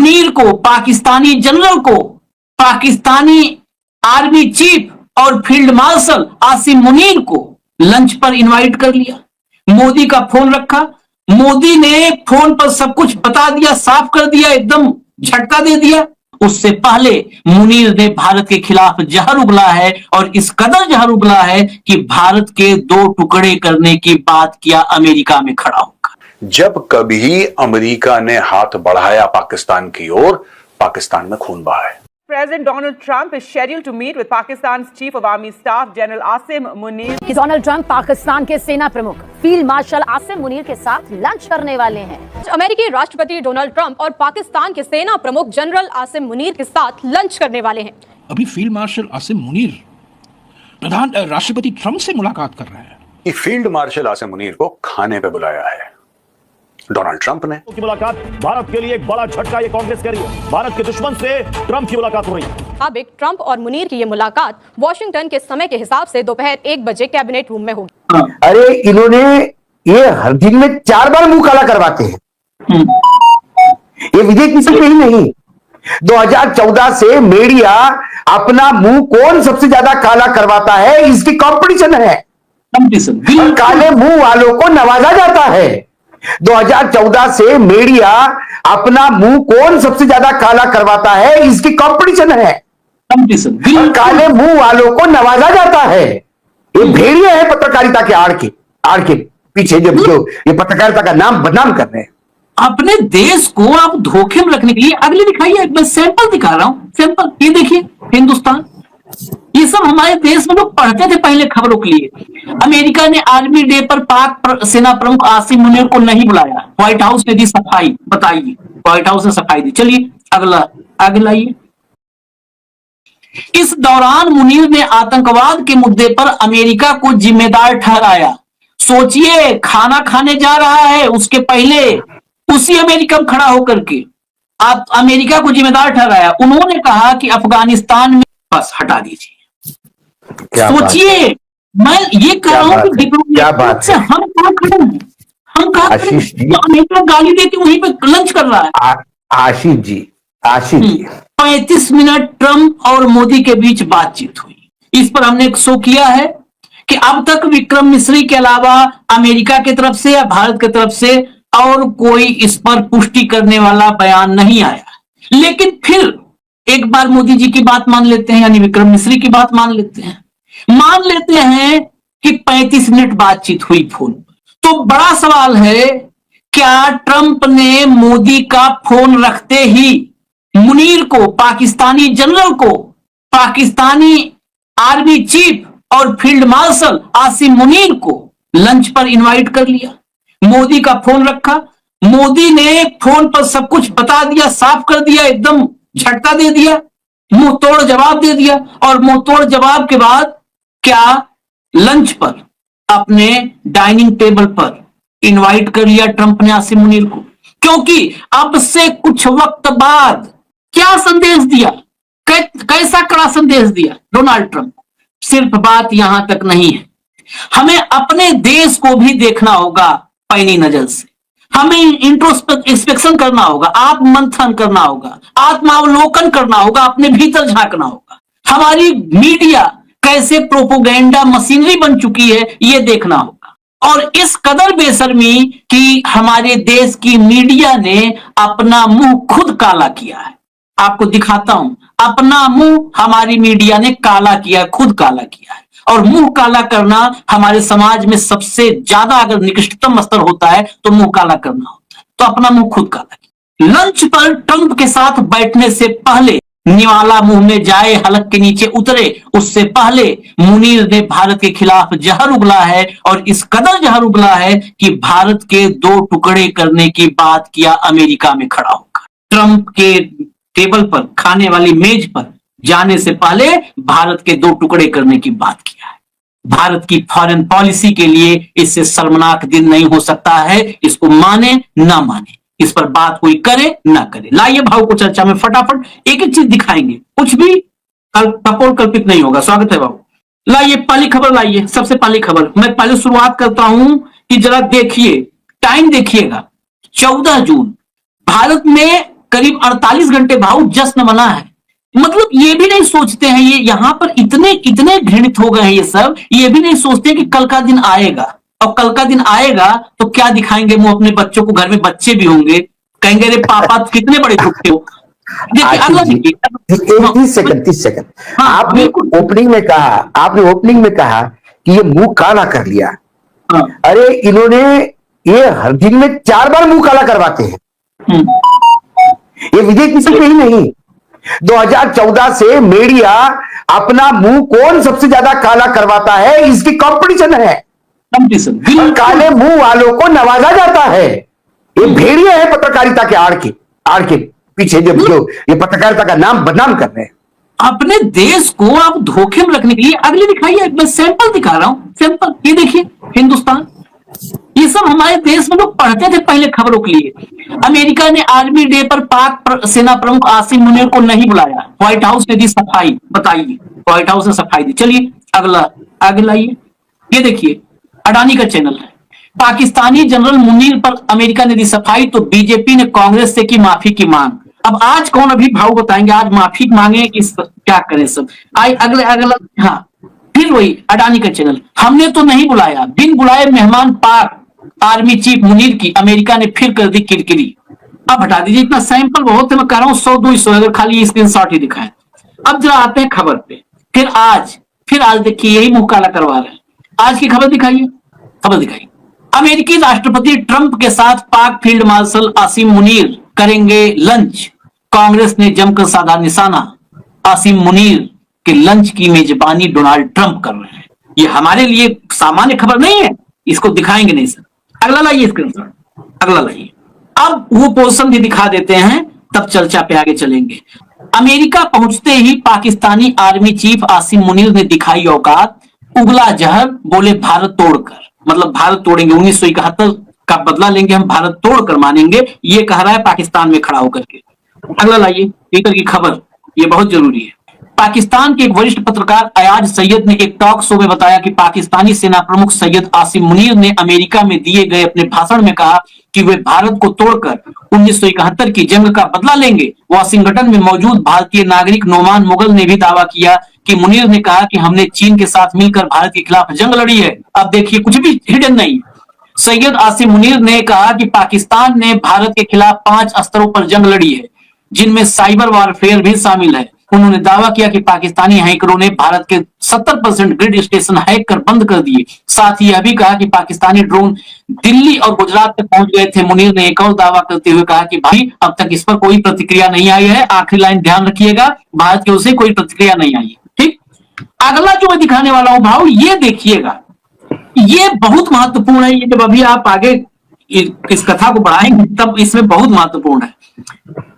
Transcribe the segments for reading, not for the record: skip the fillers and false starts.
मुनीर को, पाकिस्तानी जनरल को, Pakistani army chief और फील्ड मार्शल आसिम मुनीर को लंच पर इनवाइट कर लिया। मोदी का फोन रखा, मोदी ने फोन पर सब कुछ बता दिया, साफ कर दिया, एकदम झटका दे दिया। उससे पहले मुनीर ने भारत के खिलाफ जहर उगला है और इस कदर जहर उगला है कि भारत के 2 टुकड़े करने की बात किया अमेरिका में खड़ा होकर। जब कभी अमेरिका ने हाथ बढ़ाया पाकिस्तान की ओर, पाकिस्तान में खून बहा है। President Donald Trump is scheduled to meet with Pakistan's Chief of Army Staff General Asim Munir. Donald Trump Pakistan के सेना प्रमुख फील्ड मार्शल आसिम मुनीर के साथ लंच करने वाले हैं। अमेरिकी राष्ट्रपति डोनाल्ड ट्रंप और पाकिस्तान के सेना प्रमुख जनरल आसिम मुनीर के साथ लंच करने वाले हैं। अभी फील्ड मार्शल आसिम मुनीर राष्ट्रपति ट्रंप से मुलाकात कर रहे हैं। ये फील्ड मार्शल आसिम मुनीर को खाने पे बुलाया है डोनाल्ड ट्रंप ने। की मुलाकात भारत के लिए एक बड़ा झटका ये कांग्रेस कह रही है। भारत के दुश्मन से ट्रंप की मुलाकात हो रही है। मुताबिक ट्रंप और मुनीर की ये मुलाकात वॉशिंगटन के समय के हिसाब से दोपहर 1 बजे कैबिनेट रूम में होगी। अरे इन्होंने ये हर दिन में 4 बार मुंह काला करवाते हैं। ये विजय किसी के ही नहीं, 2014 से मीडिया अपना मुंह कौन सबसे ज्यादा काला करवाता है इसकी कंपटीशन है। काले मुंह वालों को नवाजा जाता है। 2014 से मीडिया अपना मुंह कौन सबसे ज्यादा काला करवाता है इसकी कंपटीशन है। काले मुंह वालों को नवाजा जाता है। ये भेड़िए है पत्रकारिता के आड़ के पीछे जो ये पत्रकारिता का नाम बदनाम कर रहे हैं। अपने देश को आप धोखे में रखने के लिए अगले दिखाइए, मैं सैंपल दिखा रहा हूं, सैंपल ये देखिए हिंदुस्तान। ये सब हमारे देश में लोग पढ़ते थे पहले खबरों के लिए। अमेरिका ने आर्मी डे पर पाक सेना प्रमुख आसिम मुनीर को नहीं बुलाया, व्हाइट हाउस ने दी सफाई। बताइए, व्हाइट हाउस ने सफाई दी। चलिए अगला आगे लाइए। इस दौरान मुनीर ने आतंकवाद के मुद्दे पर अमेरिका को जिम्मेदार ठहराया। सोचिए, खाना खाने जा रहा है, उसके पहले उसी अमेरिका में खड़ा होकर के आप अमेरिका को जिम्मेदार ठहराया। उन्होंने कहा कि अफगानिस्तान में बस हटा दीजिए। सोचिए, मैं ये कह रहा हूं कि डिप्लोमेट से हम कहां खड़े हैं, हम कहां अमेरिका गाली देती वहीं पे लंच कर रहा है। आशीष जी 35 मिनट ट्रंप और मोदी के बीच बातचीत हुई। इस पर हमने एक शो किया है कि अब तक विक्रम मिश्री के अलावा अमेरिका की तरफ से या भारत की तरफ से और कोई इस पर पुष्टि करने वाला बयान नहीं आया। लेकिन फिर एक बार मोदी जी की बात मान लेते हैं, यानी विक्रम मिश्री की बात मान लेते हैं कि 35 मिनट बातचीत हुई फोन पर। तो बड़ा सवाल है, क्या ट्रंप ने मोदी का फोन रखते ही मुनीर को, पाकिस्तानी जनरल को, पाकिस्तानी आर्मी चीफ और फील्ड मार्शल आसिम मुनीर को लंच पर इनवाइट कर लिया? मोदी का फोन रखा, मोदी ने फोन पर सब कुछ बता दिया, साफ कर दिया, एकदम झटका दे दिया, मुंह तोड़ जवाब दे दिया। और मुंह तोड़ जवाब के बाद क्या लंच पर अपने डाइनिंग टेबल पर इनवाइट कर लिया ट्रंप ने आसिम मुनीर को। क्योंकि अब से कुछ वक्त बाद क्या संदेश दिया, कैसा कड़ा संदेश दिया डोनाल्ड ट्रंप। सिर्फ बात यहां तक नहीं है, हमें अपने देश को भी देखना होगा पैनी नजर से। हमें इंट्रोस्पेक्शन करना होगा, आत्ममंथन करना होगा, आत्मावलोकन करना होगा, अपने भीतर झांकना होगा। हमारी मीडिया कैसे प्रोपोगेंडा मशीनरी बन चुकी है ये देखना होगा। और इस कदर बेशर्मी कि हमारे देश की मीडिया ने अपना मुंह खुद काला किया है। आपको दिखाता हूं, अपना मुंह हमारी मीडिया ने काला किया, खुद काला किया है। और मुंह काला करना हमारे समाज में सबसे ज्यादा अगर निकृष्टतम स्तर होता है तो मुंह काला करना होता है। तो अपना मुंह खुद काला किया। लंच पर ट्रंप के साथ बैठने से पहले निवाला मुंह में जाए, हलक के नीचे उतरे, उससे पहले मुनीर ने भारत के खिलाफ जहर उगला है और इस कदर जहर उगला है कि भारत के 2 टुकड़े करने की बात किया अमेरिका में खड़ा होकर। ट्रंप के टेबल पर, खाने वाली मेज पर जाने से पहले भारत के 2 टुकड़े करने की बात किया है। भारत की फॉरेन पॉलिसी के लिए इससे शर्मनाक दिन नहीं हो सकता है। इसको माने ना माने, इस पर बात कोई करे ना करे। लाइए भाव को चर्चा में फटाफट एक एक चीज दिखाएंगे, कुछ भी कपोल कल्पित नहीं होगा। स्वागत है भाव। लाइए पहली खबर, लाइए सबसे पहली खबर। मैं पहले शुरुआत करता हूं कि जरा देखिए, टाइम देखिएगा, 14 जून। भारत में करीब 48 घंटे भाऊ जश्न मना है। मतलब ये भी नहीं सोचते हैं, ये यहां पर इतने इतने घृणित हो गए हैं ये सब, ये भी नहीं सोचते कि कल का दिन आएगा, और कल का दिन आएगा तो क्या दिखाएंगे मुंह अपने बच्चों को, घर में बच्चे भी होंगे, कहेंगे अरे पापा कितने बड़े झूठे हो। देखिए अगला देखिए 30 सेकंड हाँ, आपने ओपनिंग में कहा कि ये मुंह काला कर लिया। हाँ, अरे इन्होंने ये हर दिन में 4 बार मुंह काला करवाते हैं। ये विजय किसी के ही नहीं, 2014 से मीडिया अपना मुंह कौन सबसे ज्यादा काला करवाता है इसकी कंपटीशन है, और काले मुंह वालों को नवाजा जाता है। ये भेड़िया है पत्रकारिता के आड़ के पीछे जो ये पत्रकारिता का नाम बदनाम कर रहे हैं। अपने देश को आप धोखे में रखने के लिए, अगले दिखाइए, मैं सैंपल दिखा रहा हूं, सैंपल ये देखिए, हिंदुस्तान, ये सब हमारे देश में लोग पढ़ते थे पहले खबरों के लिए। अमेरिका ने आर्मी डे पर पाक सेना प्रमुख आसिम मुनीर को नहीं बुलाया, व्हाइट हाउस ने दी सफाई। बताइए, व्हाइट हाउस ने सफाई दी। चलिए अगला आगे लाइए, ये देखिए अडानी का चैनल है, पाकिस्तानी जनरल मुनीर पर अमेरिका ने दी सफाई तो बीजेपी ने कांग्रेस से की माफी की मांग। अब आज कौन अभी भाव बताएंगे, आज माफी मांगे कि क्या करें सब। अगले अगला, हाँ फिर वही अडानी का चैनल, हमने तो नहीं बुलाया, बिन बुलाए मेहमान पाक आर्मी चीफ मुनीर की अमेरिका ने फिर कर दी किरकिरी। अब हटा दीजिए, इतना सैंपल बहुत है, मैं कह रहा हूं 100-200, अगर खाली स्क्रीनशॉट ही दिखाएं। अब जरा आते हैं खबर पे, फिर आज देखिए यही मुंह काला करवा रहे हैं। आज की खबर दिखाइए, अमेरिकी राष्ट्रपति ट्रंप के साथ पाक फील्ड मार्शल आसिम मुनीर करेंगे लंच, कांग्रेस ने जमकर साधा निशाना। आसिम मुनीर के लंच की मेजबानी डोनाल्ड ट्रंप कर रहे हैं। ये हमारे लिए सामान्य खबर नहीं है, इसको दिखाएंगे नहीं सर। अगला लाइए स्क्रीनशॉट, अगला लाइए। अब वो पोजीशन भी दिखा देते हैं, तब चर्चा पे आगे चलेंगे। अमेरिका पहुंचते ही पाकिस्तानी आर्मी चीफ आसिम मुनीर ने दिखाई औकात, उगला जहर, बोले भारत तोड़कर, मतलब भारत तोड़ेंगे, 1971 का बदला लेंगे हम, भारत तोड़कर मानेंगे, ये कह रहा है पाकिस्तान में खड़ा होकर के। अगला लाइए, ट्विटर की खबर, ये बहुत जरूरी है। पाकिस्तान के एक वरिष्ठ पत्रकार अयाज सैयद ने एक टॉक शो में बताया कि पाकिस्तानी सेना प्रमुख सैयद आसिम मुनीर ने अमेरिका में दिए गए अपने भाषण में कहा कि वे भारत को तोड़कर 1971 की जंग का बदला लेंगे। वाशिंगटन में मौजूद भारतीय नागरिक नोमान मुगल ने भी दावा किया कि मुनीर ने कहा कि हमने चीन के साथ मिलकर भारत के खिलाफ जंग लड़ी है। अब देखिए कुछ भी हिडन नहीं। सैयद आसिम मुनीर ने कहा कि पाकिस्तान ने भारत के खिलाफ 5 स्तरों पर जंग लड़ी है, जिनमें साइबर वॉरफेयर भी शामिल है। उन्होंने दावा किया कि पाकिस्तानी हैकरों ने भारत के 70% ग्रिड स्टेशन हैक कर बंद कर दिए। साथ ही यह भी कहा कि पाकिस्तानी ड्रोन दिल्ली और गुजरात तक पहुंच गए थे। मुनीर ने एक और दावा करते हुए कहा कि भाई अब तक इस पर कोई प्रतिक्रिया नहीं आई है। आखिरी लाइन ध्यान रखिएगा, भारत की ओर से कोई प्रतिक्रिया नहीं आई है। ठीक, अगला जो मैं दिखाने वाला हूं भाव, ये देखिएगा, ये बहुत महत्वपूर्ण है। ये जब अभी आप आगे इस कथा को बढ़ाएंगे तब इसमें बहुत महत्वपूर्ण है।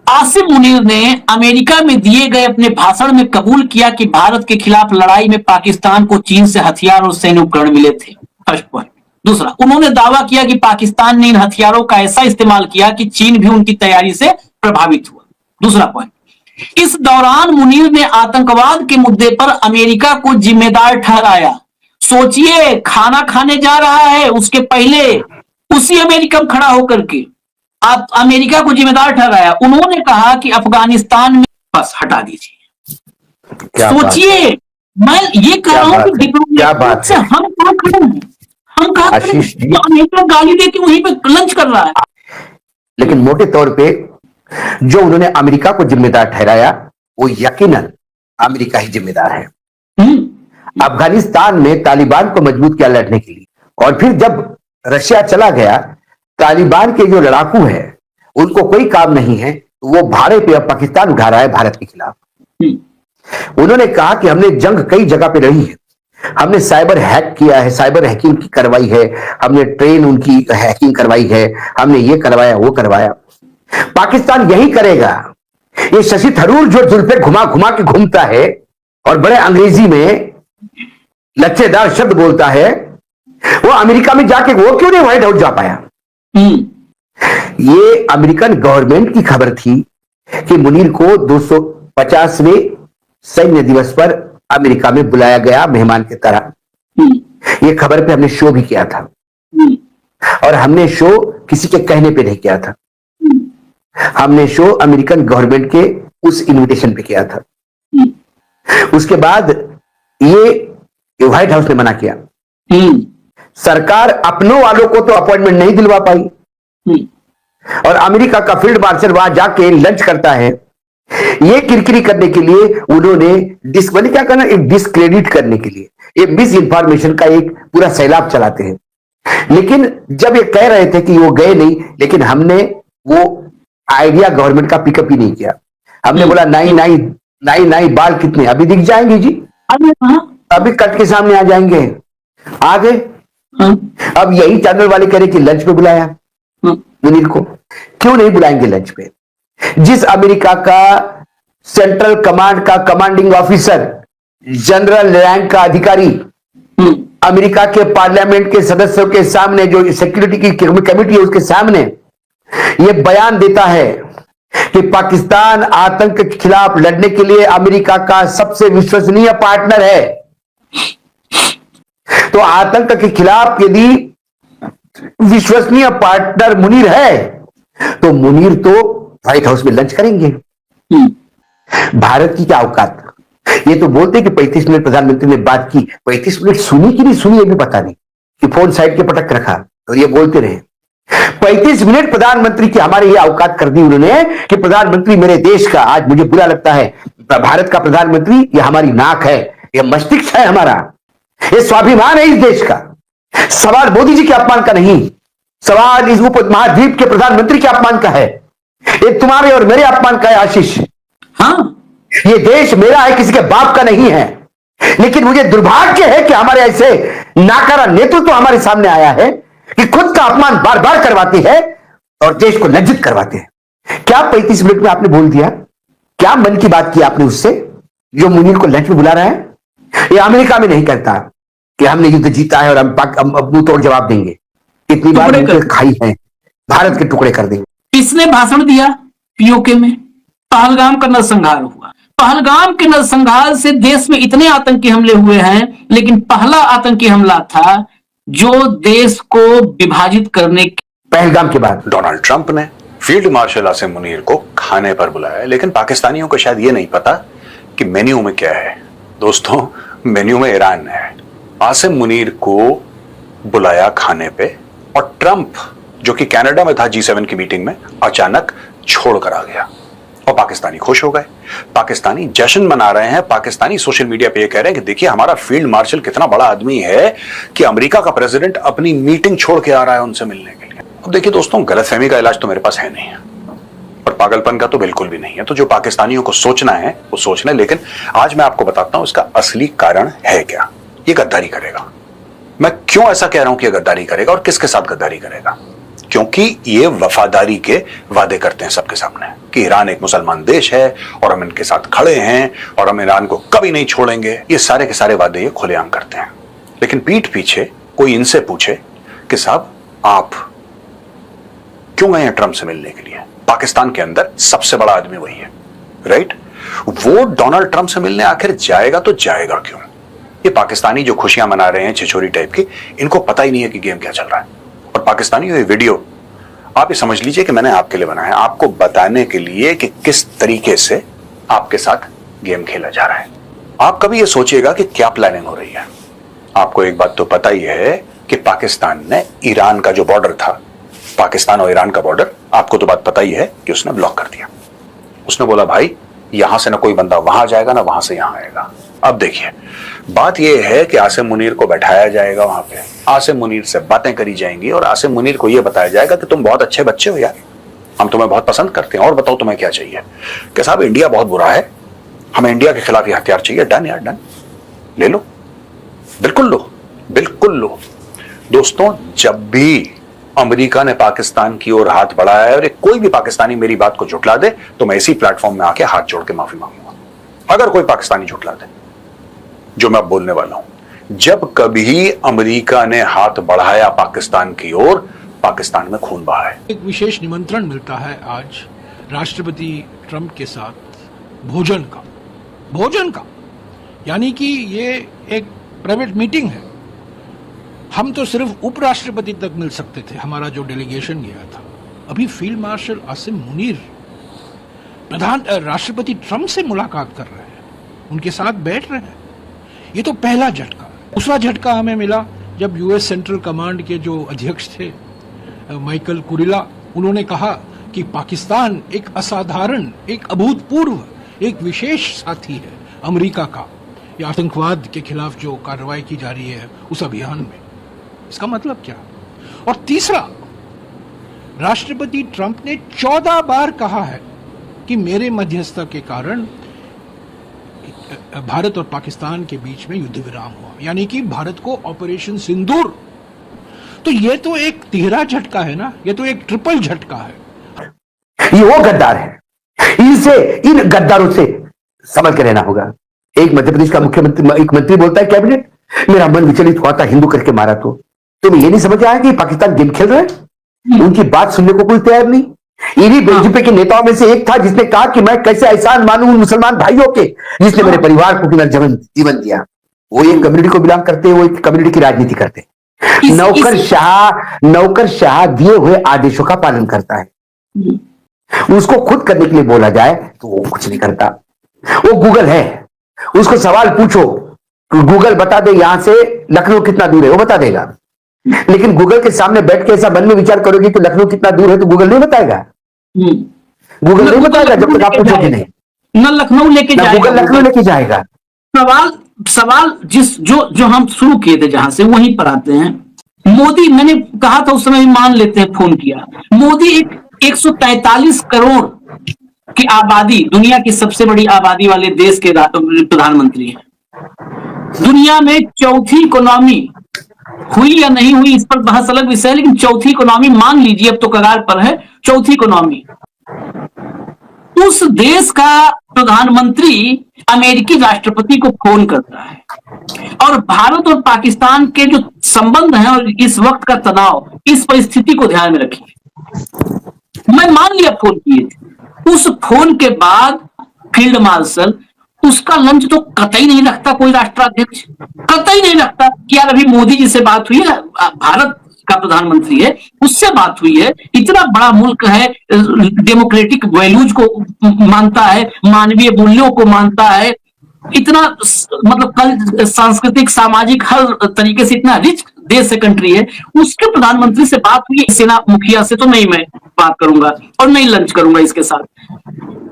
आसिम मुनीर ने अमेरिका में दिए गए अपने भाषण में कबूल किया कि भारत के खिलाफ लड़ाई में पाकिस्तान को चीन से हथियार और सैन्य उपकरण मिले थे। First point. दूसरा, उन्होंने दावा किया कि पाकिस्तान ने इन हथियारों का ऐसा इस्तेमाल किया कि चीन भी उनकी तैयारी से प्रभावित हुआ। दूसरा पॉइंट, इस दौरान मुनीर ने आतंकवाद के मुद्दे पर अमेरिका को जिम्मेदार ठहराया। सोचिए, खाना खाने जा रहा है, उसके पहले उसी अमेरिका में खड़ा होकर के आप अमेरिका को जिम्मेदार ठहराया। उन्होंने कहा कि अफगानिस्तान में, बस हटा दीजिए। सोचिए, मैं ये कह रहा हूं कि डिप्लोमेट से हम कहां खड़े हैं, हम कहां खड़े हैं? तो अमेरिका गाली देके वहीं पे लंच कर रहा है। लेकिन मोटे तौर पे जो उन्होंने अमेरिका को जिम्मेदार ठहराया वो यकीनन अमेरिका ही जिम्मेदार है। अफगानिस्तान में तालिबान को मजबूत किया लड़ने के लिए, और फिर जब रशिया चला गया, तालिबान के जो लड़ाकू है उनको कोई काम नहीं है, वो भाड़े पे अब पाकिस्तान उठा रहा है भारत के खिलाफ। उन्होंने कहा कि हमने जंग कई जगह पे लड़ी है, हमने साइबर हैक किया है, साइबर हैकिंग की करवाई है, हमने ट्रेन उनकी हैकिंग करवाई है, हमने ये करवाया वो करवाया। पाकिस्तान यही करेगा। ये शशि थरूर जो जुल्फे घुमा घुमा के घूमता है और बड़े अंग्रेजी में लच्छेदार शब्द बोलता है, वो अमेरिका में जाके वो क्यों नहीं व्हाइट हाउस जा पाया? ये अमेरिकन गवर्नमेंट की खबर थी कि मुनीर को 250वें सैन्य दिवस पर अमेरिका में बुलाया गया मेहमान की तरह। ये खबर पे हमने शो भी किया था, और हमने शो किसी के कहने पे नहीं किया था। हमने शो अमेरिकन गवर्नमेंट के उस इनविटेशन पे किया था। उसके बाद ये व्हाइट हाउस ने मना किया। सरकार अपनों वालों को तो अपॉइंटमेंट नहीं दिलवा पाई और अमेरिका का फील्ड मार्शल वहां जाके लंच करता है। ये किरकिरी करने के लिए उन्होंने क्या करना, एक डिस्क्रेडिट करने के लिए एक मिस इंफॉर्मेशन का एक पूरा सैलाब चलाते हैं। लेकिन जब ये कह रहे थे कि वो गए नहीं, लेकिन हमने वो आइडिया गवर्नमेंट का पिकअप ही नहीं किया। हमने बोला नाई बाल कितने अभी दिख जाएंगे जी, अभी कट के सामने आ जाएंगे, आ गए। अब यही चैनल वाले कह रहे कि लंच पे बुलाया मुनीर को। क्यों नहीं बुलाएंगे लंच पे? जिस अमेरिका का सेंट्रल कमांड का कमांडिंग ऑफिसर, जनरल रैंक का अधिकारी, अमेरिका के पार्लियामेंट के सदस्यों के सामने, जो सिक्योरिटी की कमेटी है उसके सामने यह बयान देता है कि पाकिस्तान आतंक के खिलाफ लड़ने के लिए अमेरिका का सबसे विश्वसनीय पार्टनर है। तो आतंक के खिलाफ यदि विश्वसनीय पार्टनर मुनीर है तो मुनीर तो व्हाइट हाउस में लंच करेंगे। भारत की क्या औकात? ये तो बोलते कि 35 मिनट प्रधानमंत्री ने बात की, 35 मिनट सुनी कि नहीं सुनी ये भी पता नहीं, कि फोन साइड के पटक रखा और ये बोलते रहे। 35 मिनट प्रधानमंत्री की हमारे ये औकात कर दी उन्होंने कि प्रधानमंत्री मेरे देश का, आज मुझे बुरा लगता है, भारत का प्रधानमंत्री ये हमारी नाक है, ये मस्तिष्क है हमारा, ये स्वाभिमान है इस देश का। सवाल मोदी जी के अपमान का नहीं, सवाल इस उपमहाद्वीप के प्रधानमंत्री के अपमान का है, ये तुम्हारे और मेरे अपमान का है आशीष। हाँ, ये देश मेरा है, किसी के बाप का नहीं है। लेकिन मुझे दुर्भाग्य है कि हमारे ऐसे नाकारा नेतृत्व हमारे सामने आया है कि खुद का अपमान बार बार करवाते हैं और देश को लज्जित करवाते हैं। क्या 35 मिनट में आपने बोल दिया? क्या मन की बात की आपने उससे, जो मुनीर को लंच में बुला रहा है? ये अमेरिका में नहीं करता कि हमने युद्ध जीता है और हम मुंह तोड़ जवाब देंगे। इतनी बार खाई है, भारत के टुकड़े कर देंगे। इसने भाषण दिया पीओके में, पहलगाम का नरसंहार हुआ। पहलगाम के नरसंहार से देश में इतने आतंकी हमले हुए हैं, लेकिन पहला आतंकी हमला था जो देश को विभाजित करने के। पहलगाम के बाद डोनाल्ड ट्रंप ने फील्ड मार्शल आसिम मुनीर को खाने पर बुलाया, लेकिन पाकिस्तानियों को शायद ये नहीं पता कि मेन्यू में क्या है। दोस्तों, मेन्यू में ईरान है। आसिम मुनीर को बुलाया खाने पे और ट्रंप, जो कि कनाडा में था G7 की मीटिंग में, अचानक छोड़ कर आ गया और पाकिस्तानी खुश हो गए। पाकिस्तानी जश्न मना रहे हैं। पाकिस्तानी सोशल मीडिया पे ये कह रहे हैं कि देखिए हमारा फील्ड मार्शल कितना बड़ा आदमी है कि अमेरिका का प्रेसिडेंट अपनी मीटिंग छोड़ के आ रहा है उनसे मिलने के लिए। अब देखिए दोस्तों, गलतफहमी का इलाज तो मेरे पास है नहीं है और पागलपन का तो बिल्कुल भी नहीं है। तो जो पाकिस्तानियों को सोचना है वो सोचना है, लेकिन आज मैं आपको बताता हूं इसका असली कारण है क्या। ये गद्दारी करेगा। मैं क्यों ऐसा कह रहा हूं कि गद्दारी करेगा और किसके साथ गद्दारी करेगा? क्योंकि ये वफादारी के वादे करते हैं सबके सामने कि ईरान एक मुसलमान देश है और हम इनके साथ खड़े हैं और हम ईरान को कभी नहीं छोड़ेंगे। ये सारे के सारे वादे ये खुलेआम करते हैं। लेकिन पीठ पीछे कोई इनसे पूछे कि साहब आप क्यों गए हैं ट्रंप से मिलने के लिए? पाकिस्तान के अंदर सबसे बड़ा आदमी वही है, राइट? वो डोनाल्ड ट्रंप से मिलने आखिर जाएगा तो जाएगा क्यों? ये पाकिस्तानी जो खुशियां मना रहे हैं छिछोरी टाइप की, इनको पता ही नहीं है कि गेम क्या चल रहा है। और पाकिस्तानी ये वीडियो आप ये समझ लीजिए कि मैंने आपके लिए बनाया है, आपको बताने के लिए कि किस तरीके से आपके साथ गेम खेला जा रहा है। आप कभी ये सोचिएगा कि क्या प्लानिंग हो रही है। आपको एक बात तो पता ही है कि पाकिस्तान ने ईरान का जो बॉर्डर था, पाकिस्तान और ईरान का बॉर्डर, आपको तो बात पता ही है कि उसने ब्लॉक कर दिया। उसने बोला भाई यहां से ना कोई बंदा वहां जाएगा ना वहां से यहां आएगा। अब देखिए, बात यह है कि आसिम मुनीर को बैठाया जाएगा वहां पे, आसिम मुनीर से बातें करी जाएंगी और आसिम मुनीर को यह बताया जाएगा कि तुम बहुत अच्छे बच्चे हो यार, हम तुम्हें बहुत पसंद करते हैं और बताओ तुम्हें क्या चाहिए। कि साहब इंडिया बहुत बुरा है, हमें इंडिया के खिलाफ ये हथियार चाहिए। डन यार, डन, ले लो, बिल्कुल लो, बिल्कुल लो। दोस्तों, जब भी अमेरिका ने पाकिस्तान की ओर हाथ बढ़ाया है और कोई भी पाकिस्तानी मेरी बात को झुठला दे तो मैं इसी प्लेटफॉर्म में आके हाथ जोड़ के माफी मांगूंगा। अगर कोई पाकिस्तानी झुठला दे जो मैं अब बोलने वाला हूं, जब कभी अमेरिका ने हाथ बढ़ाया पाकिस्तान की ओर, पाकिस्तान में खून बहा है। एक विशेष निमंत्रण मिलता है आज राष्ट्रपति ट्रंप के साथ भोजन का, यानी कि ये एक प्राइवेट मीटिंग है। हम तो सिर्फ उपराष्ट्रपति तक मिल सकते थे, हमारा जो डेलीगेशन गया था, अभी फील्ड मार्शल आसिम मुनीर राष्ट्रपति ट्रंप से मुलाकात कर रहे हैं, उनके साथ बैठ रहे हैं। ये तो पहला झटका। दूसरा झटका हमें मिला जब यूएस सेंट्रल कमांड के जो अध्यक्ष थे माइकल कुरिला, उन्होंने कहा कि पाकिस्तान एक असाधारण, एक अभूतपूर्व, एक विशेष साथी है अमेरिका का, ये आतंकवाद के खिलाफ जो कार्रवाई की जा रही है उस अभियान में। इसका मतलब क्या? और तीसरा, राष्ट्रपति ट्रंप ने 14 बार कहा है कि मेरे मध्यस्थता के कारण भारत और पाकिस्तान के बीच में युद्ध विराम हुआ, यानी कि भारत को ऑपरेशन सिंदूर। तो ये तो एक तिहरा झटका है ना, ये तो एक ट्रिपल झटका है। ये वो गद्दार है, इनसे, इन गद्दारों से समझ के रहना होगा। एक मध्य प्रदेश का मुख्यमंत्री, एक मंत्री बोलता है कैबिनेट, मेरा मन विचलित हुआ था हिंदू करके मारा। तो तुम्हें ये नहीं समझ आया कि पाकिस्तान गेम खेल रहा है? उनकी बात सुनने को कोई तैयार नहीं। इन्हीं बीजेपी के नेताओं में से एक था जिसने कहा कि मैं कैसे एहसान मानूं उन मुसलमान भाइयों के जिसने मेरे परिवार को पुनर्जीवन दिया। वो एक कम्युनिटी को बिलोंग करते हैं, वो एक कम्युनिटी की राजनीति करते हैं। नौकरशाह दिए हुए आदेशों का पालन करता है। उसको खुद करने के लिए बोला जाए तो वो कुछ नहीं करता। वो गूगल है, उसको सवाल पूछो, गूगल बता दे यहां से लखनऊ कितना दूर है, वो बता देगा। लेकिन गूगल के सामने बैठ के ऐसा मन में विचार करोगे कि लखनऊ कितना दूर है, तो गूगल नहीं बताएगा। गूगल नहीं बताएगा जब तक आप पूछोगे नहीं। न लखनऊ लेके जाएगा, गूगल लखनऊ लेके जाएगा। सवाल जो हम शुरू किए थे जहां से, वहीं पर आते हैं। मोदी, मैंने कहा था उस समय, मान लेते हैं फोन किया, मोदी एक 143 करोड़ की आबादी, दुनिया की सबसे बड़ी आबादी वाले देश के प्रधानमंत्री हैं। दुनिया में चौथी इकोनॉमी हुई या नहीं हुई इस पर बहस अलग विषय है, लेकिन चौथी इकोनॉमी मान लीजिए, अब तो कगार पर है चौथी इकोनॉमी। उस देश का प्रधानमंत्री अमेरिकी राष्ट्रपति को फोन करता है, और भारत और पाकिस्तान के जो संबंध हैं और इस वक्त का तनाव, इस परिस्थिति को ध्यान में रखिए। मैं मान लिया फोन किए थे, उस फोन के बाद फील्ड मार्शल उसका लंच तो कतई नहीं रखता, कोई राष्ट्राध्यक्ष कतई नहीं रखता कि यार अभी मोदी जी से बात हुई है, भारत का प्रधानमंत्री है, उससे बात हुई है, इतना बड़ा मुल्क है, डेमोक्रेटिक वैल्यूज को मानता है, मानवीय मूल्यों को मानता है, इतना मतलब कल सांस्कृतिक सामाजिक हर तरीके से इतना रिच देश है, कंट्री है, उसके प्रधानमंत्री से बात हुई। सेना मुखिया से तो नहीं मैं बात करूंगा और नहीं लंच करूंगा इसके साथ।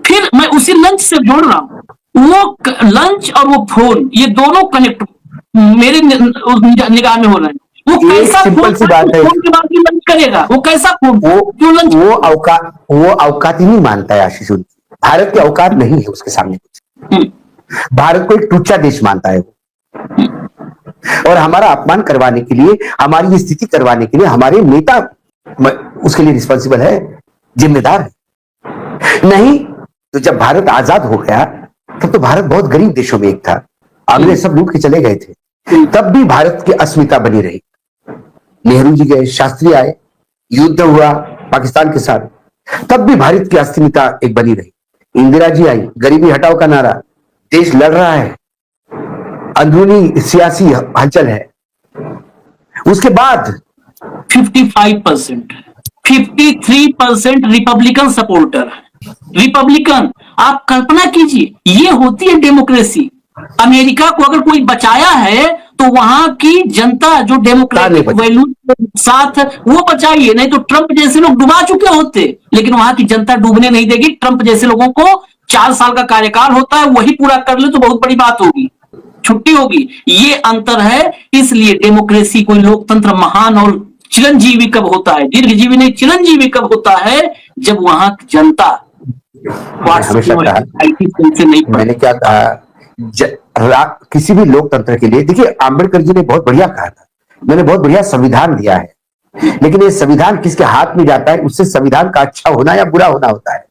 फिर मैं उसी लंच से जोड़ रहा हूं, वो लंच और वो फोन, ये दोनों कनेक्ट मेरे निगाह में हो रहे हैं। वो कैसा फोन के बाद भी लंच करेगा? वो कैसा फोन? क्यों लंच? वो औकात ही नहीं मानता है आशीष। भारत की औकात नहीं है उसके सामने कुछ। भारत को एक टुच्चा देश मानता है और हमारा अपमान करवाने के लिए, हमारी स्थिति करवाने के लिए हमारे नेता उसके लिए रिस्पॉन्सिबल है, जिम्मेदार है। नहीं तो जब भारत आजाद हो गया तब तो भारत बहुत गरीब देशों में एक था, अंग्रेज सब लूट के चले गए थे, तब भी भारत की अस्मिता बनी रही। नेहरू जी गए, शास्त्री आए, युद्ध हुआ पाकिस्तान के साथ, तब भी भारत की अस्मिता एक बनी रही। इंदिरा जी आई, गरीबी हटाओ का नारा, देश लड़ रहा है, अंदरूनी सियासी हलचल है। उसके बाद 55%, 53% रिपब्लिकन सपोर्टर, रिपब्लिकन। आप कल्पना कीजिए, ये होती है डेमोक्रेसी। अमेरिका को अगर कोई बचाया है तो वहां की जनता जो डेमोक्रेटिक वैल्यू के साथ, वो बचाइए, नहीं तो ट्रंप जैसे लोग डुबा चुके होते। लेकिन वहां की जनता डूबने नहीं देगी। ट्रंप जैसे लोगों को 4 साल का कार्यकाल होता है, वही पूरा कर ले तो बहुत बड़ी बात होगी, छुट्टी होगी। ये अंतर है। इसलिए डेमोक्रेसी, कोई लोकतंत्र महान और चिरंजीवी कब होता है, दीर्घजीवी नहीं, चिरंजीवी कब होता है, जब वहां की जनता मैंने क्या कहा, किसी भी लोकतंत्र के लिए, देखिए आंबेडकर जी ने बहुत बढ़िया कहा था, मैंने बहुत बढ़िया संविधान दिया है, लेकिन ये संविधान किसके हाथ में जाता है, उससे संविधान का अच्छा होना या बुरा होना होता है।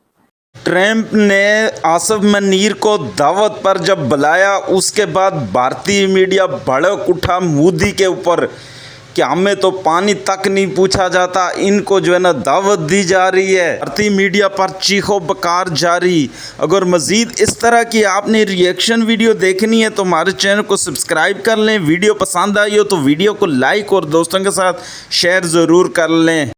ट्रंप ने आसिम मुनीर को दावत पर जब बुलाया, उसके बाद भारतीय मीडिया भड़क उठा मोदी के ऊपर कि हमें तो पानी तक नहीं पूछा जाता, इनको जो है ना दावत दी जा रही है। भारतीय मीडिया पर चीखो बकार जारी। अगर मज़ीद इस तरह की आपने रिएक्शन वीडियो देखनी है तो हमारे चैनल को सब्सक्राइब कर लें। वीडियो पसंद आई हो तो वीडियो को लाइक और दोस्तों के साथ शेयर ज़रूर कर लें।